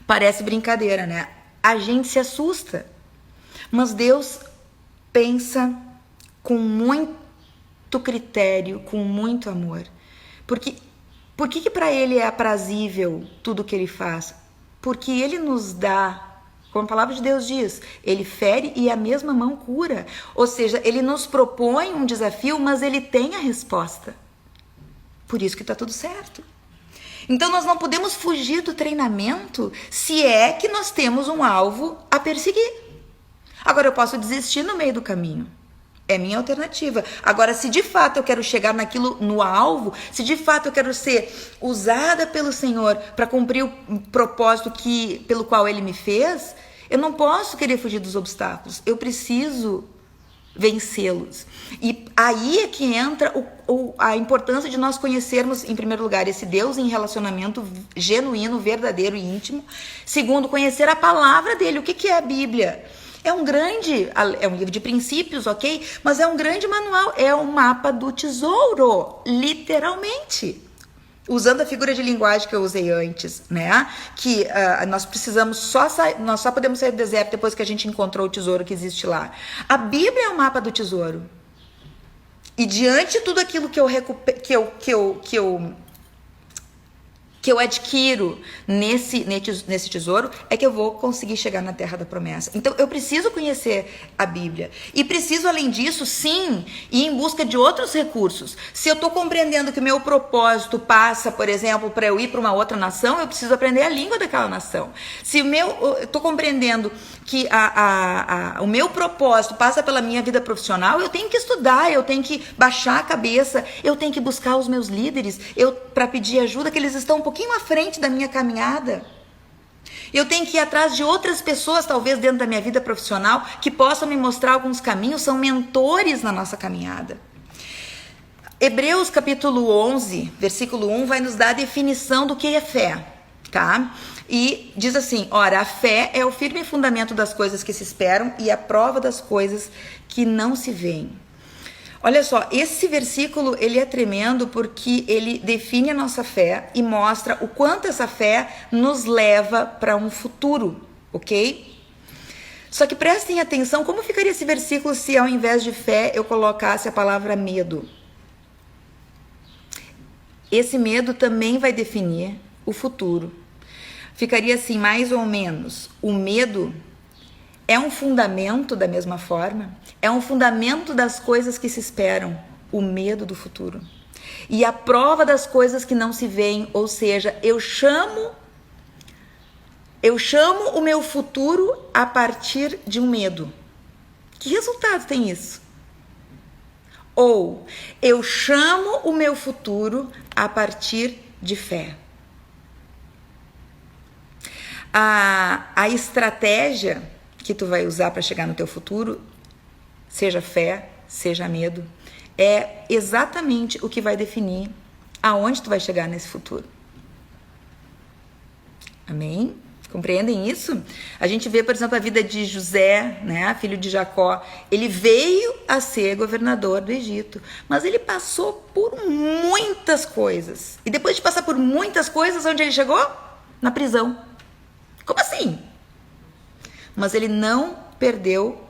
parece brincadeira, né? A gente se assusta. Mas Deus pensa com muito critério, com muito amor. Por que para ele é aprazível tudo que ele faz? Porque ele nos dá, como a palavra de Deus diz, ele fere e a mesma mão cura. Ou seja, ele nos propõe um desafio, mas ele tem a resposta. Por isso que está tudo certo. Então nós não podemos fugir do treinamento se é que nós temos um alvo a perseguir. Agora eu posso desistir no meio do caminho. É minha alternativa. Agora, se de fato eu quero chegar no alvo, se de fato eu quero ser usada pelo Senhor para cumprir o propósito pelo qual Ele me fez, eu não posso querer fugir dos obstáculos. Eu preciso vencê-los. E aí é que entra a importância de nós conhecermos, em primeiro lugar, esse Deus em relacionamento genuíno, verdadeiro e íntimo. Segundo, conhecer a palavra dele. O que é a Bíblia? É um livro de princípios, ok? Mas é um grande manual, é um mapa do tesouro, literalmente. Usando a figura de linguagem que eu usei antes, né? Que nós precisamos nós só podemos sair do deserto depois que a gente encontrou o tesouro que existe lá. A Bíblia é o mapa do tesouro. E diante de tudo aquilo que eu adquiro nesse tesouro, é que eu vou conseguir chegar na terra da promessa. Então, eu preciso conhecer a Bíblia. E preciso, além disso, sim, ir em busca de outros recursos. Se eu estou compreendendo que o meu propósito passa, por exemplo, para eu ir para uma outra nação, eu preciso aprender a língua daquela nação. Se eu estou compreendendo que o meu propósito passa pela minha vida profissional, eu tenho que estudar, eu tenho que baixar a cabeça, eu tenho que buscar os meus líderes, para pedir ajuda, que eles estão um pouquinho à frente da minha caminhada. Eu tenho que ir atrás de outras pessoas, talvez dentro da minha vida profissional, que possam me mostrar alguns caminhos, são mentores na nossa caminhada. Hebreus capítulo 11, versículo 1, vai nos dar a definição do que é fé, tá? E diz assim, ora, a fé é o firme fundamento das coisas que se esperam e a prova das coisas que não se veem. Olha só, esse versículo, ele é tremendo porque ele define a nossa fé e mostra o quanto essa fé nos leva para um futuro, ok? Só que prestem atenção, como ficaria esse versículo se ao invés de fé eu colocasse a palavra medo? Esse medo também vai definir o futuro. Ficaria assim, mais ou menos, o medo é um fundamento da mesma forma, é um fundamento das coisas que se esperam, o medo do futuro. E a prova das coisas que não se veem, ou seja, eu chamo o meu futuro a partir de um medo. Que resultado tem isso? Ou eu chamo o meu futuro a partir de fé. A estratégia que tu vai usar para chegar no teu futuro, seja fé, seja medo, é exatamente o que vai definir aonde tu vai chegar nesse futuro. Amém? Compreendem isso? A gente vê, por exemplo, a vida de José, né, filho de Jacó. Ele veio a ser governador do Egito, mas ele passou por muitas coisas. E depois de passar por muitas coisas, onde ele chegou? Na prisão. Como assim? Mas ele não perdeu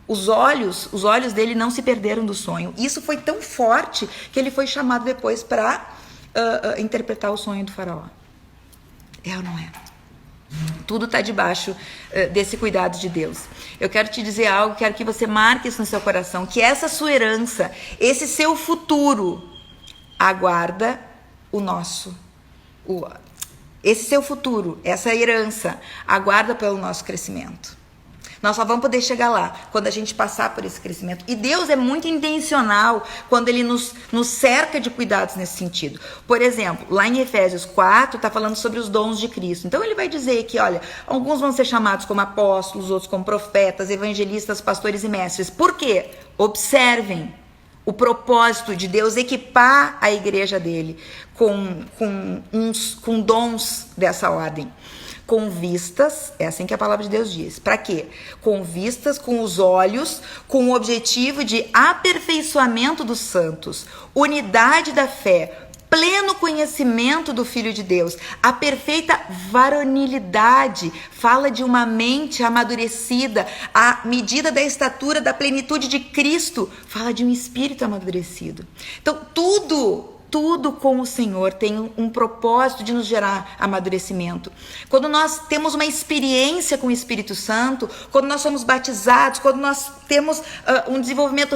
os olhos dele não se perderam do sonho. Isso foi tão forte que ele foi chamado depois para interpretar o sonho do faraó. É ou não é? Tudo está debaixo desse cuidado de Deus. Eu quero te dizer algo, quero que você marque isso no seu coração, que essa sua herança, esse seu futuro, aguarda o nosso. Esse seu futuro, essa herança, aguarda pelo nosso crescimento. Nós só vamos poder chegar lá quando a gente passar por esse crescimento. E Deus é muito intencional quando Ele nos cerca de cuidados nesse sentido. Por exemplo, lá em Efésios 4, está falando sobre os dons de Cristo. Então Ele vai dizer que, olha, alguns vão ser chamados como apóstolos, outros como profetas, evangelistas, pastores e mestres. Por quê? Observem o propósito de Deus equipar a igreja dele com dons dessa ordem. Com vistas, é assim que a palavra de Deus diz. Para quê? Com vistas, com os olhos, com o objetivo de aperfeiçoamento dos santos, unidade da fé, pleno conhecimento do Filho de Deus, a perfeita varonilidade, fala de uma mente amadurecida, a medida da estatura da plenitude de Cristo, fala de um espírito amadurecido. Então, tudo com o Senhor tem um propósito de nos gerar amadurecimento. Quando nós temos uma experiência com o Espírito Santo, quando nós somos batizados, quando nós temos um desenvolvimento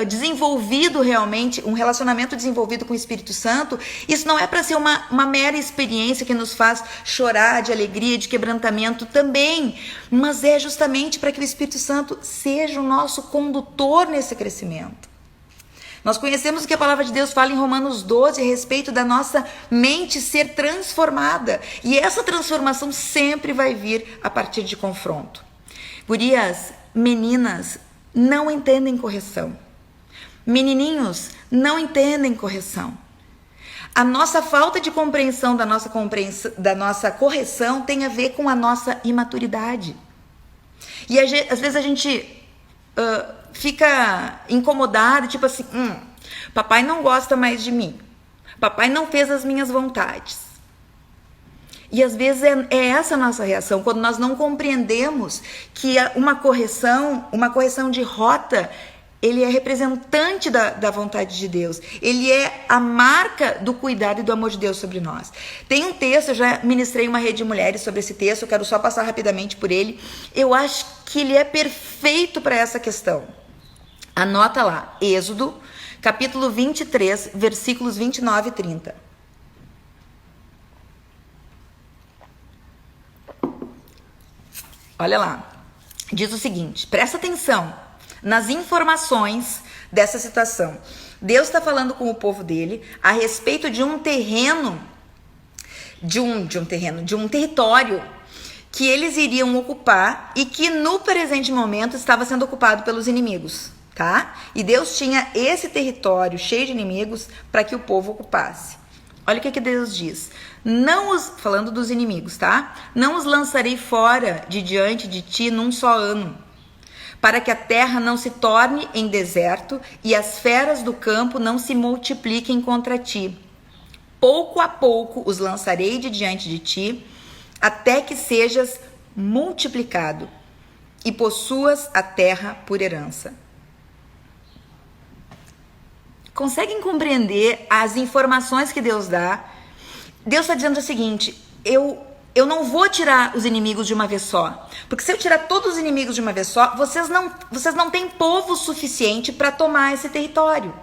desenvolvido realmente, um relacionamento desenvolvido com o Espírito Santo, isso não é para ser uma mera experiência que nos faz chorar de alegria, de quebrantamento também, mas é justamente para que o Espírito Santo seja o nosso condutor nesse crescimento. Nós conhecemos o que a palavra de Deus fala em Romanos 12 a respeito da nossa mente ser transformada. E essa transformação sempre vai vir a partir de confronto. Gurias, meninas, não entendem correção. Menininhos, não entendem correção. A nossa falta de compreensão da nossa correção tem a ver com a nossa imaturidade. E às vezes a gente fica incomodado, tipo assim, papai não gosta mais de mim, papai não fez as minhas vontades. E às vezes é essa a nossa reação, quando nós não compreendemos que uma correção de rota, ele é representante da vontade de Deus, ele é a marca do cuidado e do amor de Deus sobre nós. Tem um texto, eu já ministrei uma rede de mulheres sobre esse texto, eu quero só passar rapidamente por ele. Eu acho que ele é perfeito para essa questão. Anota lá, Êxodo, capítulo 23, versículos 29 e 30. Olha lá, diz o seguinte, presta atenção nas informações dessa situação. Deus está falando com o povo dele a respeito de um terreno, de um território que eles iriam ocupar e que no presente momento estava sendo ocupado pelos inimigos, tá? E Deus tinha esse território cheio de inimigos para que o povo ocupasse. Olha o que Deus diz. Falando dos inimigos, tá? Não os lançarei fora de diante de ti num só ano, para que a terra não se torne em deserto e as feras do campo não se multipliquem contra ti. Pouco a pouco os lançarei de diante de ti, até que sejas multiplicado e possuas a terra por herança. Conseguem compreender as informações que Deus dá? Deus está dizendo o seguinte, eu não vou tirar os inimigos de uma vez só. Porque se eu tirar todos os inimigos de uma vez só, vocês não têm povo suficiente para tomar esse território.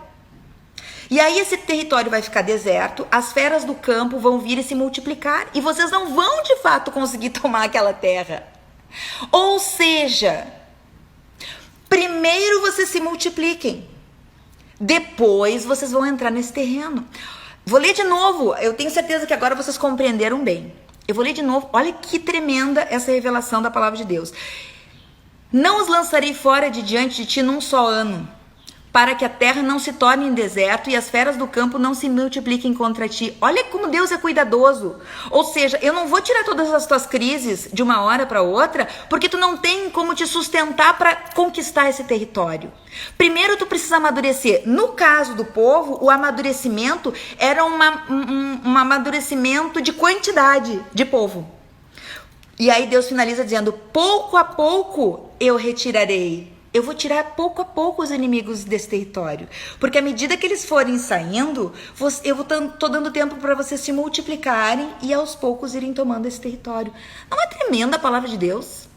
E aí esse território vai ficar deserto, as feras do campo vão vir e se multiplicar, e vocês não vão de fato conseguir tomar aquela terra. Ou seja, primeiro vocês se multipliquem, depois vocês vão entrar nesse terreno. Vou ler de novo, eu tenho certeza que agora vocês compreenderam bem. Eu vou ler de novo, olha que tremenda essa revelação da palavra de Deus. Não os lançarei fora de diante de ti num só ano, para que a terra não se torne em deserto e as feras do campo não se multipliquem contra ti. Olha como Deus é cuidadoso. Ou seja, eu não vou tirar todas as tuas crises de uma hora para outra, porque tu não tem como te sustentar para conquistar esse território. Primeiro tu precisa amadurecer. No caso do povo, o amadurecimento era um amadurecimento de quantidade de povo. E aí Deus finaliza dizendo, pouco a pouco eu retirarei Eu vou tirar pouco a pouco os inimigos desse território. Porque à medida que eles forem saindo, eu tô dando tempo para vocês se multiplicarem e aos poucos irem tomando esse território. Não é tremenda a palavra de Deus?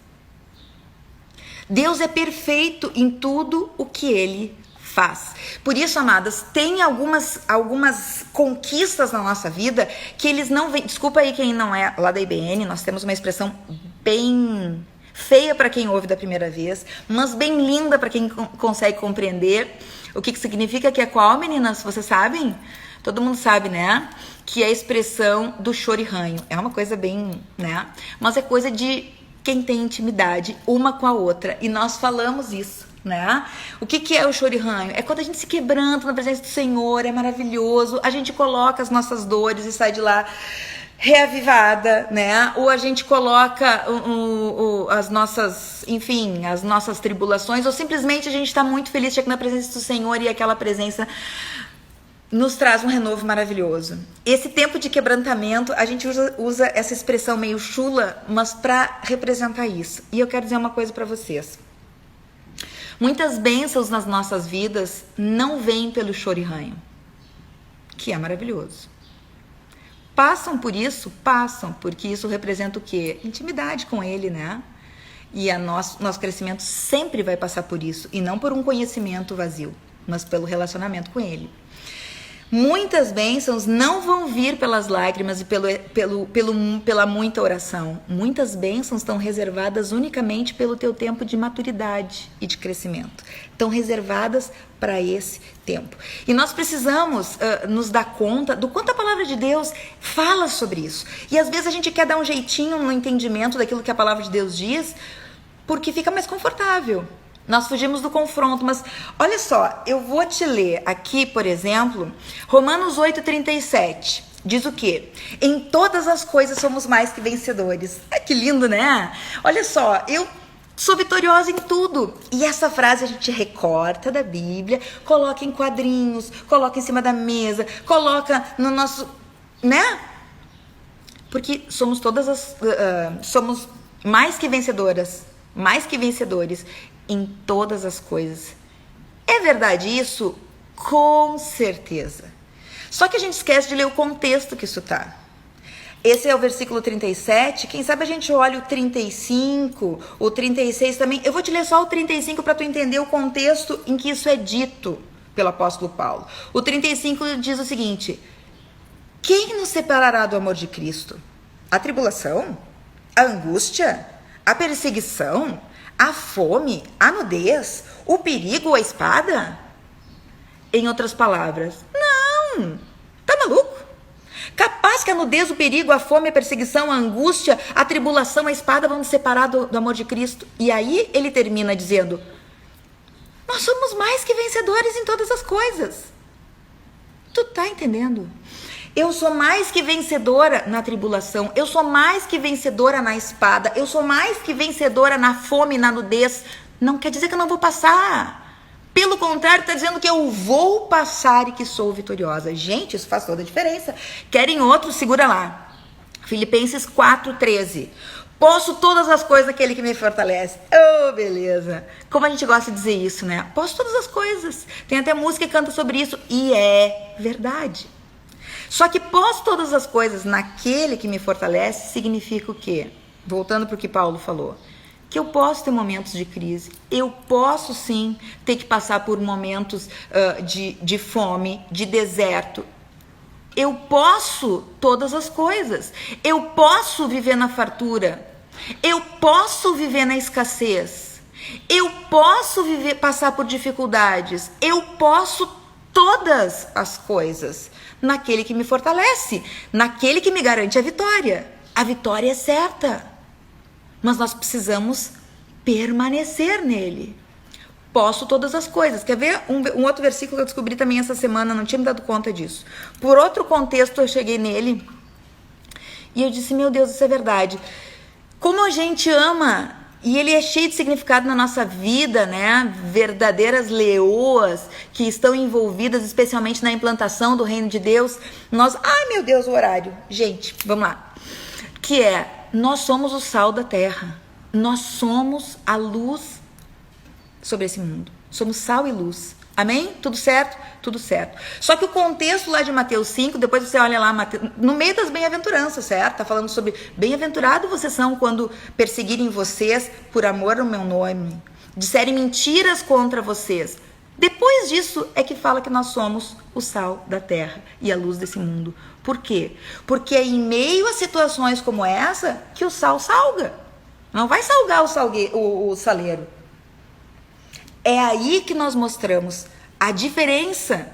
Deus é perfeito em tudo o que Ele faz. Por isso, amadas, tem algumas conquistas na nossa vida que eles não vêm. Desculpa aí quem não é lá da IBN, nós temos uma expressão bem feia para quem ouve da primeira vez, mas bem linda para quem consegue compreender o que significa, que é qual, meninas? Vocês sabem? Todo mundo sabe, né? Que é a expressão do choro e ranho. É uma coisa bem, né? Mas é coisa de quem tem intimidade uma com a outra. E nós falamos isso, né? O que é o choro e ranho? É quando a gente se quebranta na presença do Senhor, é maravilhoso. A gente coloca as nossas dores e sai de lá reavivada, né? Ou a gente coloca as nossas, enfim, as nossas tribulações, ou simplesmente a gente está muito feliz de estar na presença do Senhor e aquela presença nos traz um renovo maravilhoso. Esse tempo de quebrantamento, a gente usa essa expressão meio chula, mas para representar isso. E eu quero dizer uma coisa para vocês. Muitas bênçãos nas nossas vidas não vêm pelo choro e ranho, que é maravilhoso. Passam por isso? Passam, porque isso representa o quê? Intimidade com Ele, né? E nosso crescimento sempre vai passar por isso, e não por um conhecimento vazio, mas pelo relacionamento com Ele. Muitas bênçãos não vão vir pelas lágrimas e pela muita oração. Muitas bênçãos estão reservadas unicamente pelo teu tempo de maturidade e de crescimento. Estão reservadas para esse tempo. E nós precisamos nos dar conta do quanto a palavra de Deus fala sobre isso. E às vezes a gente quer dar um jeitinho no entendimento daquilo que a palavra de Deus diz, porque fica mais confortável. Nós fugimos do confronto, mas olha só, eu vou te ler aqui, por exemplo, Romanos 8,37. Diz o quê? Em todas as coisas somos mais que vencedores. Ai, que lindo, né? Olha só, eu sou vitoriosa em tudo. E essa frase a gente recorta da Bíblia, coloca em quadrinhos, coloca em cima da mesa, coloca no nosso, né? Porque somos somos mais que vencedoras, mais que vencedores em todas as coisas. É verdade isso? Com certeza. Só que a gente esquece de ler o contexto que isso tá. Esse é o versículo 37. Quem sabe a gente olha o 35, o 36 também. Eu vou te ler só o 35 para tu entender o contexto em que isso é dito pelo apóstolo Paulo. O 35 diz o seguinte: quem nos separará do amor de Cristo? A tribulação? A angústia? A perseguição? A fome, a nudez, o perigo ou a espada? Em outras palavras, não, tá maluco? Capaz que a nudez, o perigo, a fome, a perseguição, a angústia, a tribulação, a espada vão nos separar do amor de Cristo. E aí ele termina dizendo, nós somos mais que vencedores em todas as coisas. Tu tá entendendo? Eu sou mais que vencedora na tribulação, eu sou mais que vencedora na espada, eu sou mais que vencedora na fome, na nudez. Não quer dizer que eu não vou passar. Pelo contrário, está dizendo que eu vou passar e que sou vitoriosa. Gente, isso faz toda a diferença. Querem outro? Segura lá. Filipenses 4,13. Posso todas as coisas daquele que me fortalece. Oh, beleza. Como a gente gosta de dizer isso, né? Posso todas as coisas. Tem até música que canta sobre isso. E é verdade. Só que posso todas as coisas naquele que me fortalece significa o quê? Voltando para o que Paulo falou. Que eu posso ter momentos de crise. Eu posso sim ter que passar por momentos de fome, de deserto. Eu posso todas as coisas. Eu posso viver na fartura. Eu posso viver na escassez. Eu posso passar por dificuldades. Eu posso todas as coisas naquele que me fortalece, naquele que me garante a vitória. A vitória é certa, mas nós precisamos permanecer nele. Posso todas as coisas. Quer ver um outro versículo que eu descobri também essa semana, não tinha me dado conta disso. Por outro contexto eu cheguei nele e eu disse, meu Deus, isso é verdade. Como a gente ama, e ele é cheio de significado na nossa vida, né? Verdadeiras leoas que estão envolvidas especialmente na implantação do reino de Deus. Ai meu Deus, o horário. Gente, vamos lá. Que é, nós somos o sal da terra. Nós somos a luz sobre esse mundo. Somos sal e luz. Amém? Tudo certo? Tudo certo. Só que o contexto lá de Mateus 5, depois você olha lá, no meio das bem-aventuranças, certo? Tá falando sobre bem-aventurado vocês são quando perseguirem vocês por amor ao meu nome, disserem mentiras contra vocês. Depois disso é que fala que nós somos o sal da terra e a luz desse mundo. Por quê? Porque é em meio a situações como essa que o sal salga. Não vai salgar o saleiro. É aí que nós mostramos a diferença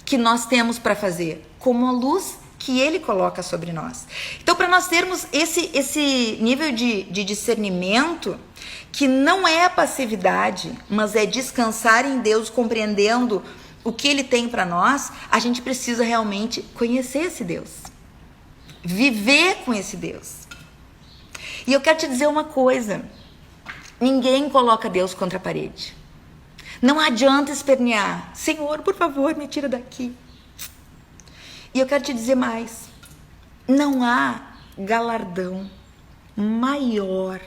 que nós temos para fazer, como a luz que ele coloca sobre nós. Então, para nós termos esse nível de discernimento, que não é a passividade, mas é descansar em Deus, compreendendo o que ele tem para nós, a gente precisa realmente conhecer esse Deus, viver com esse Deus. E eu quero te dizer uma coisa, ninguém coloca Deus contra a parede. Não adianta espernear, Senhor, por favor, me tira daqui. E eu quero te dizer mais, não há galardão maior,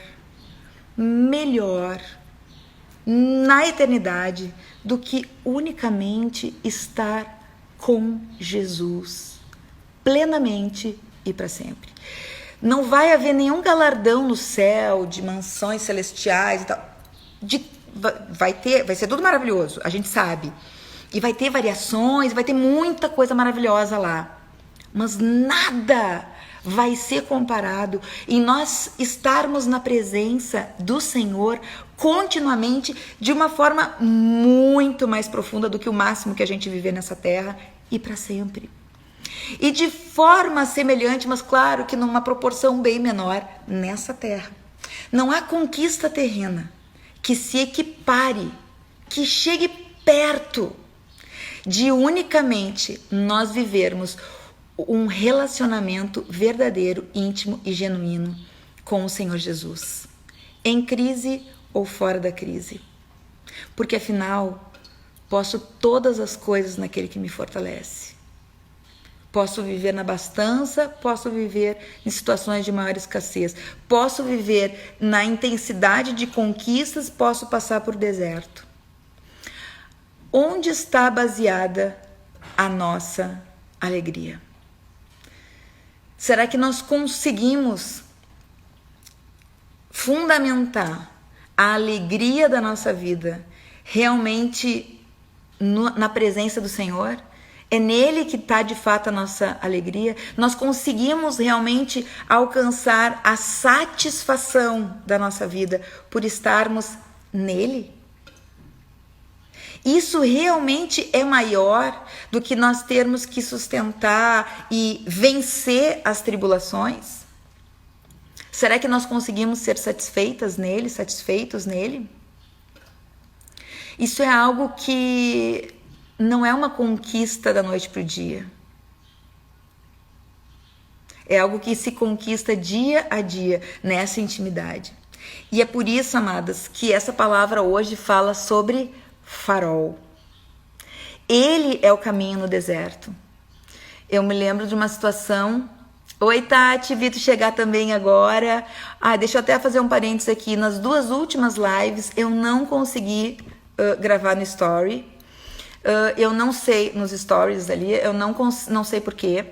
melhor na eternidade do que unicamente estar com Jesus, plenamente e para sempre. Não vai haver nenhum galardão no céu de mansões celestiais e tal. Vai ser tudo maravilhoso, a gente sabe. E vai ter variações, vai ter muita coisa maravilhosa lá. Mas nada vai ser comparado em nós estarmos na presença do Senhor continuamente, de uma forma muito mais profunda do que o máximo que a gente viver nessa terra e para sempre. E de forma semelhante, mas claro que numa proporção bem menor, nessa terra. Não há conquista terrena que se equipare, que chegue perto de unicamente nós vivermos um relacionamento verdadeiro, íntimo e genuíno com o Senhor Jesus, em crise ou fora da crise. Porque afinal, posso todas as coisas naquele que me fortalece. Posso viver na abastança, posso viver em situações de maior escassez, posso viver na intensidade de conquistas, posso passar por deserto. Onde está baseada a nossa alegria? Será que nós conseguimos fundamentar a alegria da nossa vida realmente na presença do Senhor? É nele que está de fato a nossa alegria? Nós conseguimos realmente alcançar a satisfação da nossa vida por estarmos nele? Isso realmente é maior do que nós termos que sustentar e vencer as tribulações? Será que nós conseguimos ser satisfeitos nele? Isso é algo que não é uma conquista da noite para o dia. É algo que se conquista dia a dia nessa intimidade. E é por isso, amadas, que essa palavra hoje fala sobre farol. Ele é o caminho no deserto. Eu me lembro de uma situação. Oi, Tati, vi tu chegar também agora. Deixa eu até fazer um parênteses aqui. Nas duas últimas lives eu não consegui gravar no story. Eu não sei, nos stories ali, eu não sei porquê.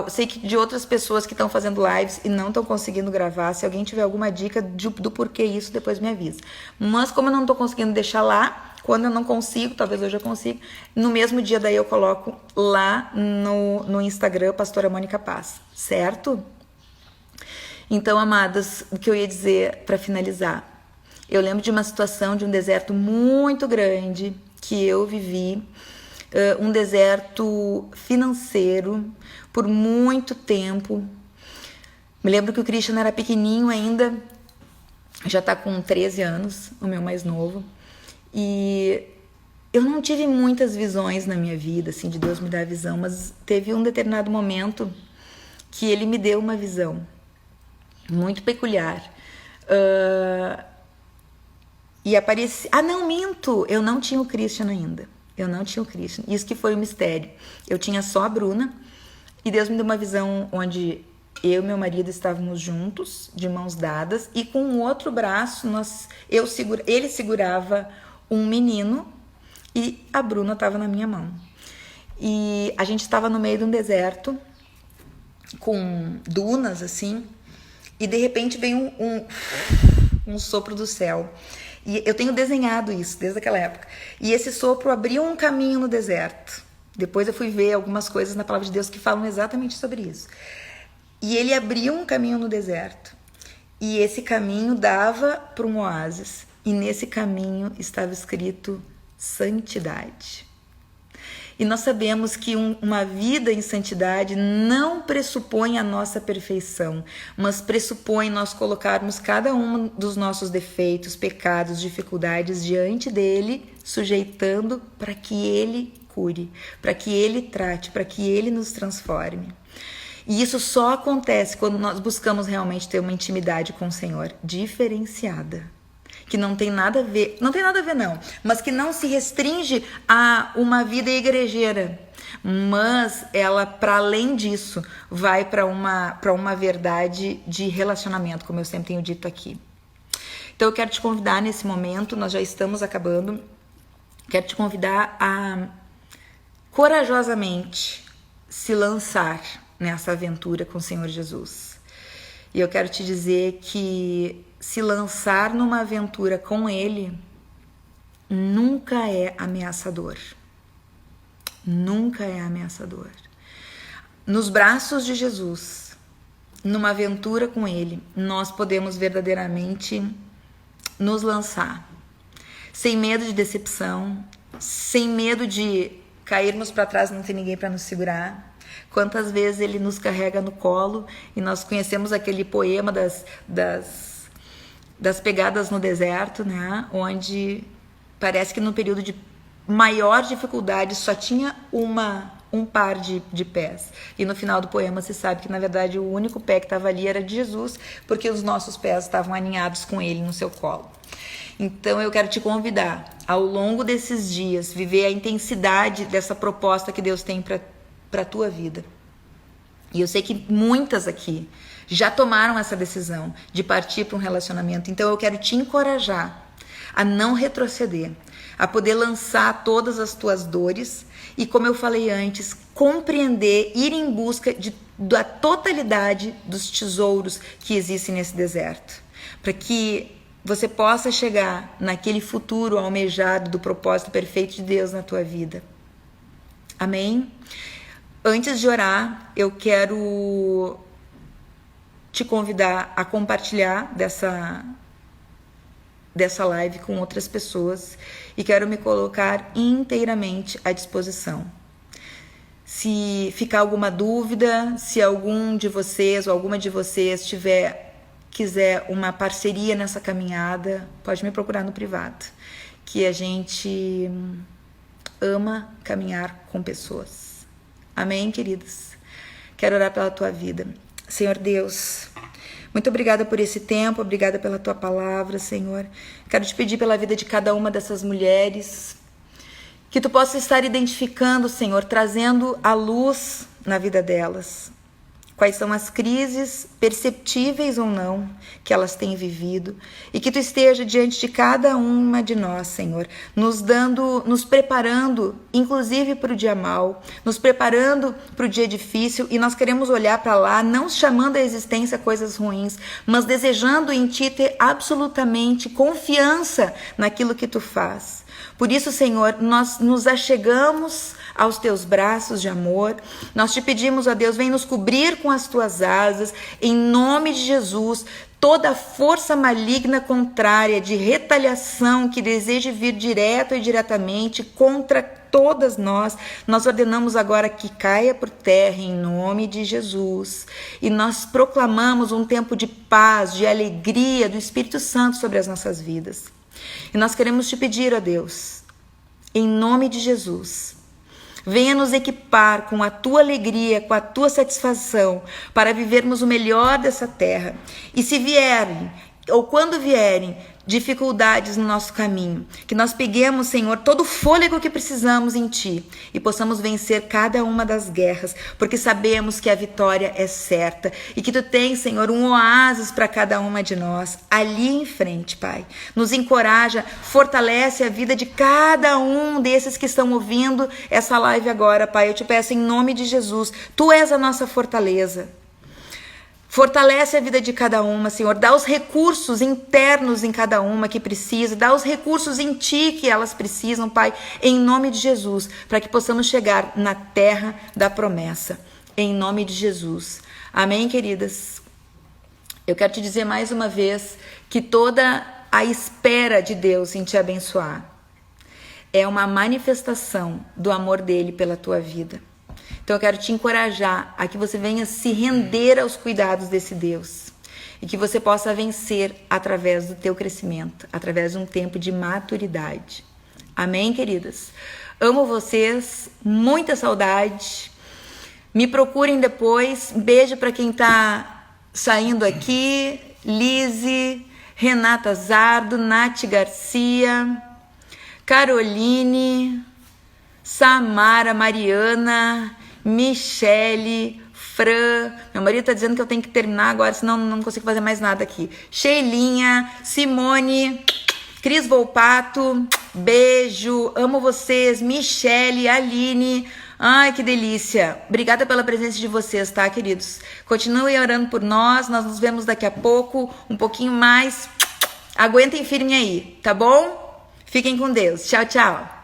Sei que de outras pessoas que estão fazendo lives e não estão conseguindo gravar. Se alguém tiver alguma dica do porquê isso, depois me avisa. Mas como eu não estou conseguindo deixar lá, quando eu não consigo, talvez hoje eu consiga, no mesmo dia daí eu coloco lá no Instagram, Pastora Mônica Paz, certo? Então, amadas, o que eu ia dizer para finalizar? Eu lembro de uma situação de um deserto muito grande que eu vivi, um deserto financeiro por muito tempo. Me lembro que o Christian era pequenininho ainda, já tá com 13 anos, o meu mais novo, e eu não tive muitas visões na minha vida, assim, de Deus me dar visão, mas teve um determinado momento que ele me deu uma visão muito peculiar. E apareci... não, minto! Eu não tinha o Christian ainda. Isso que foi um mistério. Eu tinha só a Bruna. E Deus me deu uma visão onde eu e meu marido estávamos juntos, de mãos dadas, e com o outro braço ele segurava um menino e a Bruna estava na minha mão. E a gente estava no meio de um deserto, com dunas assim, e de repente veio um sopro do céu. E eu tenho desenhado isso desde aquela época. E esse sopro abriu um caminho no deserto. Depois eu fui ver algumas coisas na palavra de Deus que falam exatamente sobre isso. E ele abriu um caminho no deserto. E esse caminho dava para um oásis. E nesse caminho estava escrito santidade. E nós sabemos que uma vida em santidade não pressupõe a nossa perfeição, mas pressupõe nós colocarmos cada um dos nossos defeitos, pecados, dificuldades diante dele, sujeitando para que ele cure, para que ele trate, para que ele nos transforme. E isso só acontece quando nós buscamos realmente ter uma intimidade com o Senhor diferenciada. Que não tem nada a ver, mas que não se restringe a uma vida igrejeira, mas ela, para além disso, vai para uma verdade de relacionamento, como eu sempre tenho dito aqui. Então eu quero te convidar nesse momento, nós já estamos acabando, quero te convidar a corajosamente se lançar nessa aventura com o Senhor Jesus. E eu quero te dizer que se lançar numa aventura com Ele nunca é ameaçador. Nunca é ameaçador. Nos braços de Jesus, numa aventura com Ele, nós podemos verdadeiramente nos lançar. Sem medo de decepção, sem medo de cairmos para trás e não ter ninguém para nos segurar. Quantas vezes Ele nos carrega no colo e nós conhecemos aquele poema das pegadas no deserto, né? Onde parece que no período de maior dificuldade só tinha um par de pés. E no final do poema se sabe que, na verdade, o único pé que estava ali era de Jesus, porque os nossos pés estavam aninhados com ele no seu colo. Então eu quero te convidar, ao longo desses dias, viver a intensidade dessa proposta que Deus tem para a tua vida. E eu sei que muitas aqui já tomaram essa decisão de partir para um relacionamento. Então eu quero te encorajar a não retroceder, a poder lançar todas as tuas dores e, como eu falei antes, compreender, ir em busca da totalidade dos tesouros que existem nesse deserto, para que você possa chegar naquele futuro almejado do propósito perfeito de Deus na tua vida. Amém? Antes de orar, eu quero te convidar a compartilhar dessa live com outras pessoas e quero me colocar inteiramente à disposição. Se ficar alguma dúvida, se algum de vocês ou alguma de vocês quiser uma parceria nessa caminhada, pode me procurar no privado, que a gente ama caminhar com pessoas. Amém, queridos? Quero orar pela tua vida. Senhor Deus, muito obrigada por esse tempo, obrigada pela tua palavra, Senhor. Quero te pedir pela vida de cada uma dessas mulheres, que tu possa estar identificando, Senhor, trazendo a luz na vida delas. Quais são as crises, perceptíveis ou não, que elas têm vivido, e que tu esteja diante de cada uma de nós, Senhor, nos preparando, inclusive para o dia mau, nos preparando para o dia difícil, e nós queremos olhar para lá, não chamando a existência coisas ruins, mas desejando em ti ter absolutamente confiança naquilo que tu faz. Por isso, Senhor, nós nos achegamos aos teus braços de amor. Nós te pedimos, ó Deus, vem nos cobrir com as tuas asas, em nome de Jesus. Toda força maligna contrária de retaliação que deseje vir direto e diretamente contra todas nós ordenamos agora que caia por terra em nome de Jesus. E nós proclamamos um tempo de paz, de alegria do Espírito Santo sobre as nossas vidas. E nós queremos te pedir, ó Deus, em nome de Jesus, venha nos equipar com a tua alegria, com a tua satisfação, para vivermos o melhor dessa terra. E se vierem ou quando vierem dificuldades no nosso caminho, que nós peguemos, Senhor, todo o fôlego que precisamos em Ti e possamos vencer cada uma das guerras, porque sabemos que a vitória é certa e que Tu tens, Senhor, um oásis para cada uma de nós ali em frente, Pai. Nos encoraja, fortalece a vida de cada um desses que estão ouvindo essa live agora, Pai. Eu te peço em nome de Jesus, Tu és a nossa fortaleza. Fortalece a vida de cada uma, Senhor. Dá os recursos internos em cada uma que precisa. Dá os recursos em Ti que elas precisam, Pai. Em nome de Jesus. Para que possamos chegar na terra da promessa. Em nome de Jesus. Amém, queridas? Eu quero te dizer mais uma vez que toda a espera de Deus em te abençoar é uma manifestação do amor dele pela tua vida. Então eu quero te encorajar a que você venha se render aos cuidados desse Deus e que você possa vencer através do teu crescimento, através de um tempo de maturidade. Amém, queridas? Amo vocês, muita saudade. Me procurem depois. Beijo para quem tá saindo aqui. Lise, Renata Zardo, Nath Garcia, Caroline, Samara, Mariana, Michele, Fran. Meu marido tá dizendo que eu tenho que terminar agora, senão não consigo fazer mais nada aqui. Sheilinha, Simone, Cris Volpato, beijo, amo vocês. Michele, Aline, ai que delícia. Obrigada pela presença de vocês, tá, queridos? Continuem orando por nós nos vemos daqui a pouco, um pouquinho mais. Aguentem firme aí, tá bom? Fiquem com Deus. Tchau, tchau.